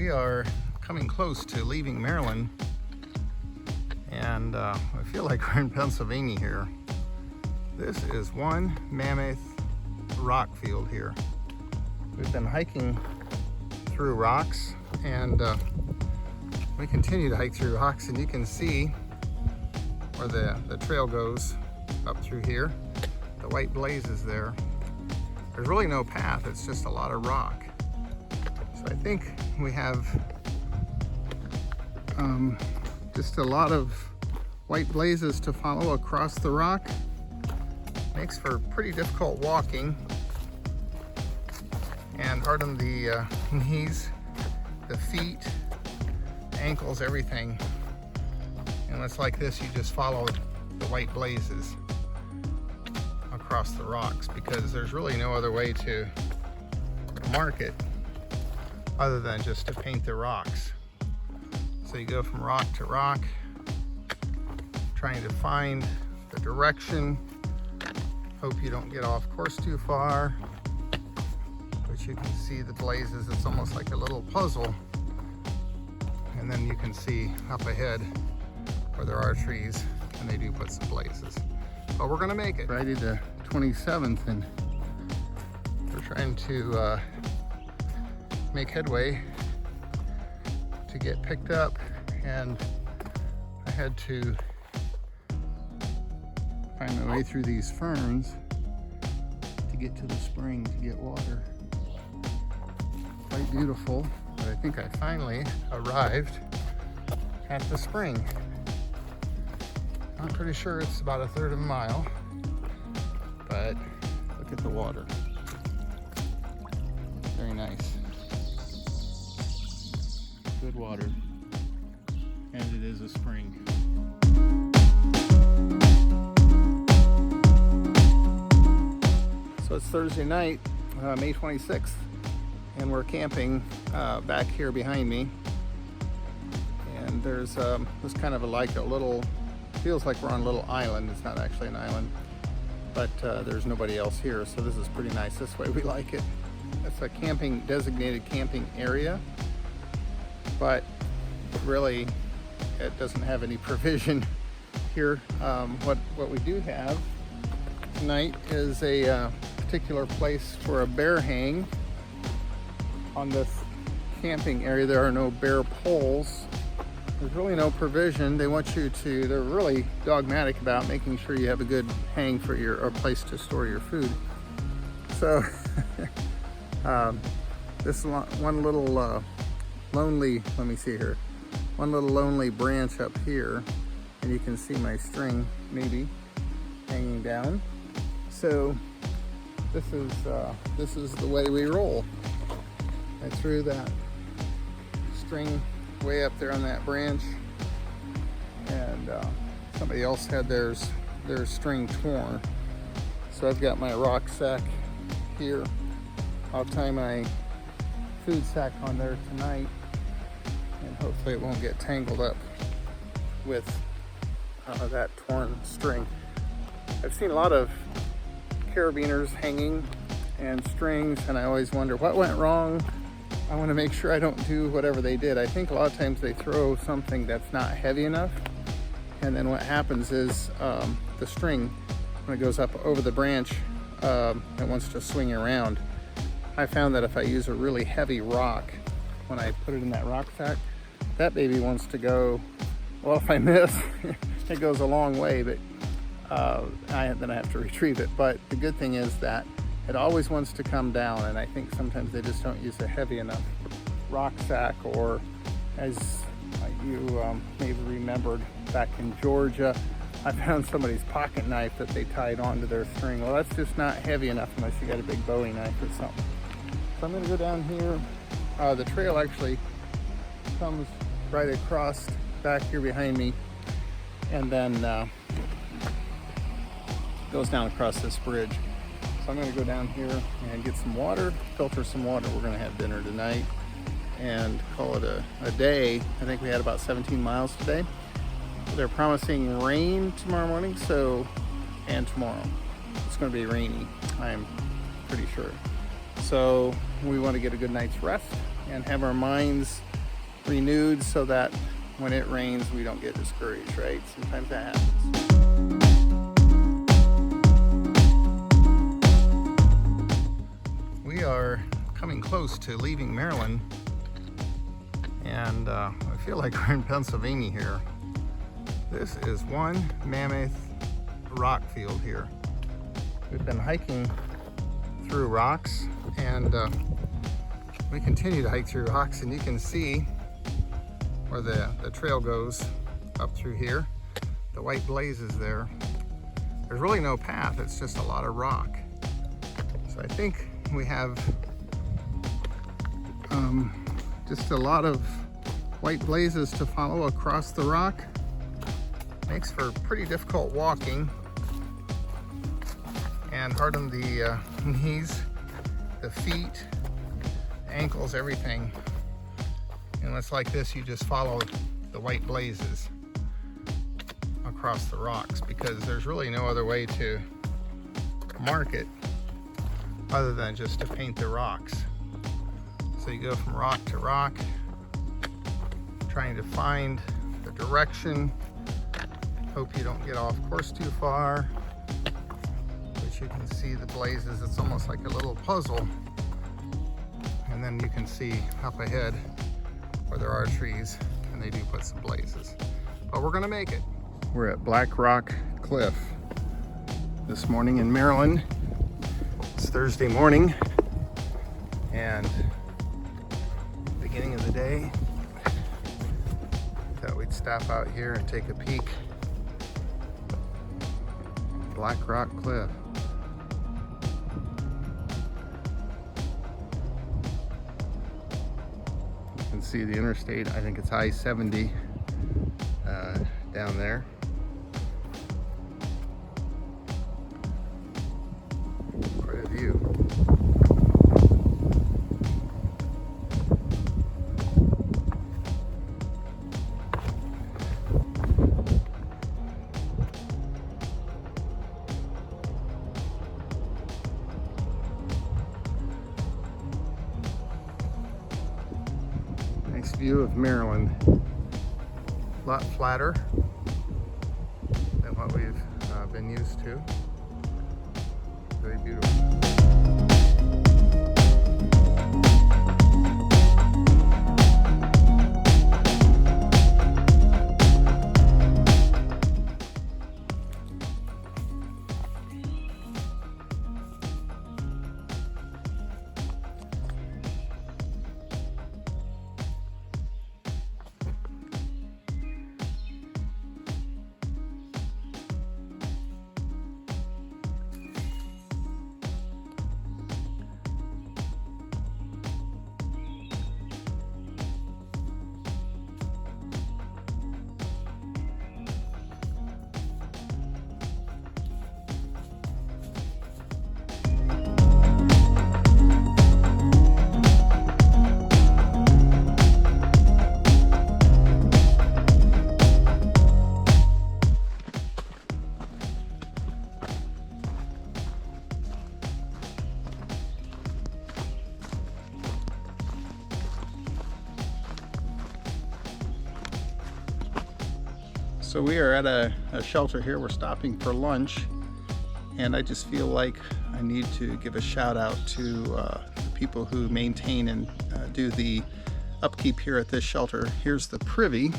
We are coming close to leaving Maryland, and I feel like we're in Pennsylvania here. This is one mammoth rock field here. We've been hiking through rocks, and we continue to hike through rocks, and you can see where the trail goes up through here. The white blazes there. There's really no path, it's just a lot of rock. So I think we have just a lot of white blazes to follow across the rock. Makes for pretty difficult walking and hard on the knees, the feet, ankles, everything. And it's like this, you just follow the white blazes across the rocks because there's really no other way to mark it other than just to paint the rocks. So you go from rock to rock, trying to find the direction. Hope you don't get off course too far. But you can see the blazes, it's almost like a little puzzle. And then you can see up ahead where there are trees, and they do put some blazes. But we're gonna make it. Friday the 27th, and we're trying to make headway to get picked up, and I had to find my way through these ferns to get to the spring to get water. Quite beautiful, but I think I finally arrived at the spring. I'm pretty sure it's about a third of a mile, but look at the water. Very nice. Good water, and it is a spring. So it's Thursday night, May 26th, and we're camping back here behind me. And there's this kind of like a little, feels like we're on a little island. It's not actually an island, but there's nobody else here, so this is pretty nice. This way we like it. It's a designated camping area, but really it doesn't have any provision here. What we do have tonight is a particular place for a bear hang. On this camping area there are no bear poles. There's really no provision. They want you to, they're really dogmatic about making sure you have a good hang for or place to store your food. So this is one little lonely, let me see here, one little lonely branch up here, and you can see my string maybe hanging down. So this is the way we roll. I threw that string way up there on that branch, and somebody else had their string torn. So I've got my rock sack here. I'll tie my food sack on there tonight, and hopefully it won't get tangled up with that torn string. I've seen a lot of carabiners hanging and strings, and I always wonder what went wrong. I want to make sure I don't do whatever they did. I think a lot of times they throw something that's not heavy enough, and then what happens is the string, when it goes up over the branch, it wants to swing around. I found that if I use a really heavy rock, when I put it in that rock sack, that baby wants to go, well, if I miss, it goes a long way, but then I have to retrieve it. But the good thing is that it always wants to come down, and I think sometimes they just don't use a heavy enough rock sack, or as you may have remembered back in Georgia, I found somebody's pocket knife that they tied onto their string. Well, that's just not heavy enough unless you got a big Bowie knife or something. So I'm gonna go down here. The trail actually comes right across back here behind me, and then goes down across this bridge. So I'm gonna go down here and get some water, filter some water. We're gonna have dinner tonight and call it a day. I think we had about 17 miles today. They're promising rain tomorrow morning, and tomorrow. It's gonna be rainy, I'm pretty sure. So we wanna get a good night's rest and have our minds renewed so that when it rains we don't get discouraged, right? Sometimes that happens. We are coming close to leaving Maryland, and I feel like we're in Pennsylvania here. This is one mammoth rock field here. We've been hiking through rocks, and we continue to hike through rocks, and you can see where the trail goes up through here. The white blazes there. There's really no path, it's just a lot of rock. So I think we have just a lot of white blazes to follow across the rock. Makes for pretty difficult walking and harden the knees, the feet, ankles, everything. And it's like this, you just follow the white blazes across the rocks because there's really no other way to mark it other than just to paint the rocks. So you go from rock to rock, trying to find the direction. Hope you don't get off course too far. But you can see the blazes, it's almost like a little puzzle. And then you can see up ahead where there are trees, and they do put some blazes. But we're gonna make it. We're at Black Rock Cliff this morning in Maryland. It's Thursday morning, and beginning of the day. Thought we'd stop out here and take a peek. Black Rock Cliff. You can see the interstate, I think it's I-70 down there. Quite a view. Nice view of Maryland. A lot flatter than what we've been used to. Very beautiful. So we are at a shelter here. We're stopping for lunch, and I just feel like I need to give a shout out to the people who maintain and do the upkeep here at this shelter. Here's the privy.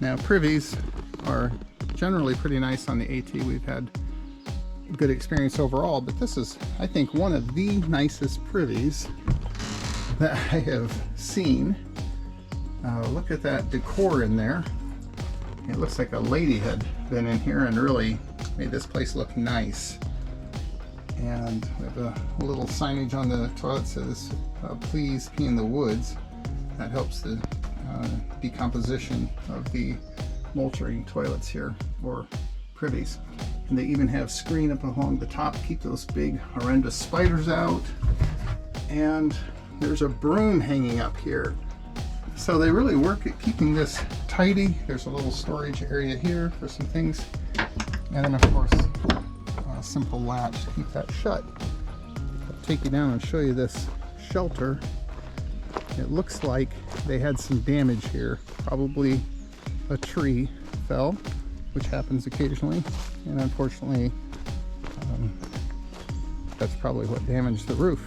Now privies are generally pretty nice on the AT. We've had good experience overall, but this is, I think, one of the nicest privies that I have seen. Look at that decor in there. It looks like a lady had been in here and really made this place look nice. And we have a little signage on the toilet that says, please pee in the woods. That helps the decomposition of the mulching toilets here, or privies. And they even have screen up along the top, keep those big horrendous spiders out. And there's a broom hanging up here. So they really work at keeping this tidy. There's a little storage area here for some things. And then of course, a simple latch to keep that shut. I'll take you down and show you this shelter. It looks like they had some damage here. Probably a tree fell, which happens occasionally, and unfortunately that's probably what damaged the roof.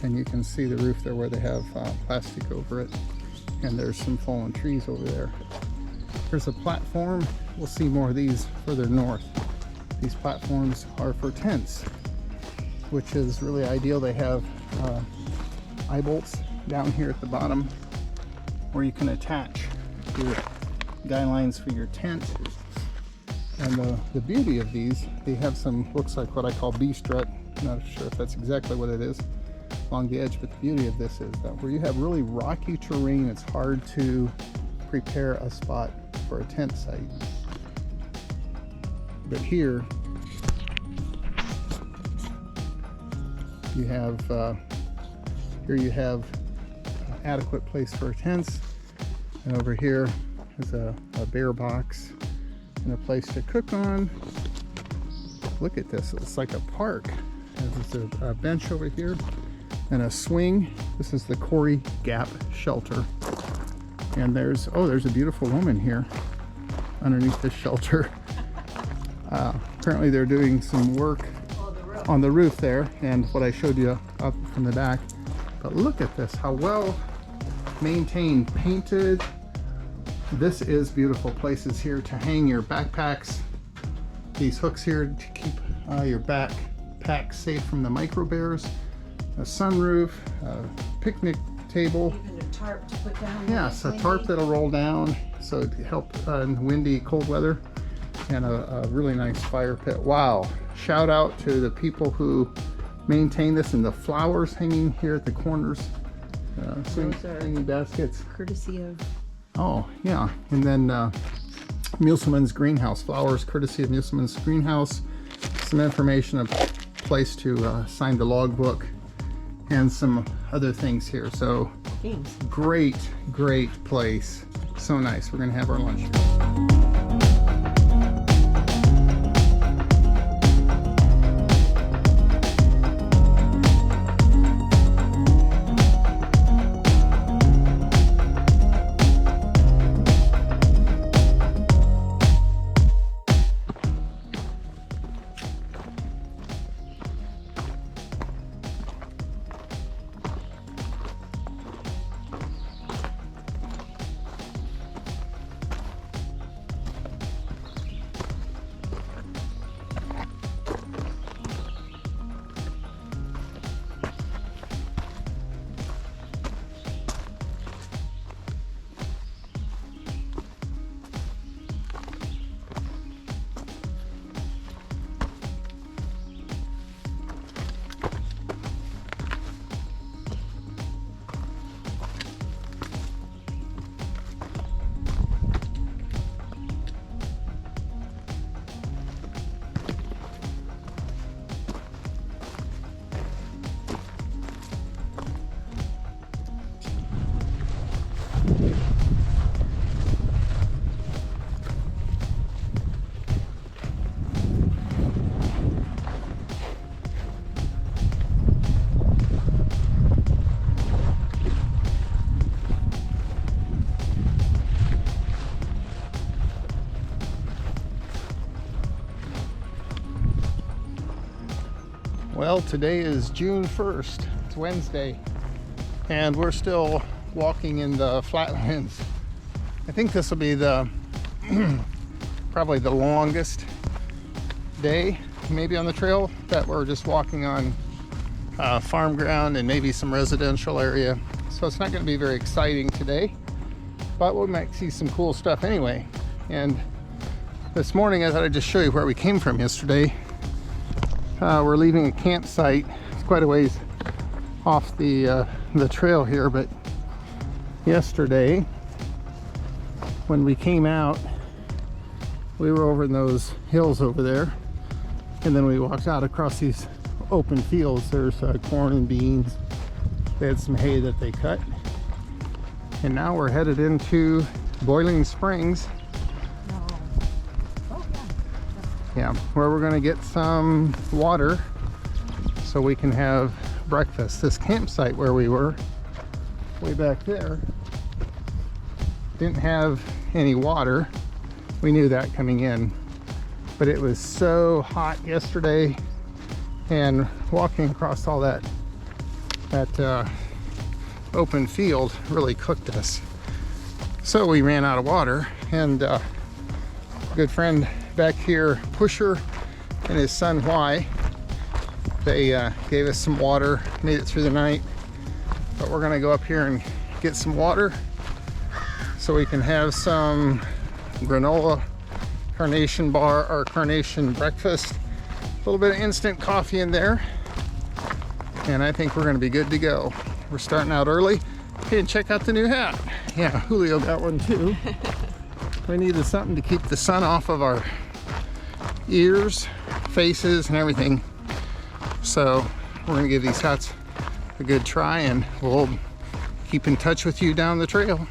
And you can see the roof there where they have plastic over it, and there's some fallen trees over there. There's a platform. We'll see more of these further north. These platforms are for tents, which is really ideal. They have eye bolts down here at the bottom where you can attach your guidelines for your tent. And the beauty of these, they have some, looks like what I call B-strut. Not sure if that's exactly what it is along the edge, but the beauty of this is that where you have really rocky terrain, it's hard to prepare a spot for a tent site. But here you have adequate place for tents, and over here is a bear box and a place to cook on. Look at this, it's like a park. There's a bench over here and a swing. This is the Corey Gap Shelter. And there's a beautiful woman here underneath this shelter. Apparently they're doing some work on the roof there, and what I showed you up from the back. But look at this, how well maintained, painted. This is beautiful. Places here to hang your backpacks. These hooks here to keep your backpack safe from the micro bears. A sunroof, a picnic table. Even a tarp to put down. Yes, a tarp that'll roll down so it helps in windy, cold weather. And a really nice fire pit. Wow. Shout out to the people who maintain this, and the flowers hanging here at the corners. Hanging baskets. Courtesy of... Oh, yeah. And then Muselman's Greenhouse. Flowers courtesy of Muselman's Greenhouse. Some information, a place to sign the logbook, and some other things here. So games. Great place. So nice. We're going to have our lunch here. Well, today is June 1st. It's Wednesday, and we're still walking in the flatlands. I think this will be the probably the longest day maybe on the trail that we're just walking on farm ground and maybe some residential area. So it's not going to be very exciting today, but we might see some cool stuff anyway. And this morning I thought I'd just show you where we came from yesterday. We're leaving a campsite. It's quite a ways off the trail here, but yesterday when we came out, we were over in those hills over there, and then we walked out across these open fields. There's corn and beans. They had some hay that they cut, and now we're headed into Boiling Springs. Yeah, where we're gonna get some water so we can have breakfast. This campsite where we were way back there didn't have any water. We knew that coming in, but it was so hot yesterday, and walking across all that open field really cooked us. So we ran out of water, and a good friend back here, Pusher, and his son Y, they gave us some water, made it through the night. But we're gonna go up here and get some water so we can have some granola, carnation bar, or carnation breakfast. A little bit of instant coffee in there, and I think we're gonna be good to go. We're starting out early. Hey, and check out the new hat. Yeah, Julio got one too. We needed something to keep the sun off of our ears, faces, and everything. So we're gonna give these hats a good try, and we'll keep in touch with you down the trail.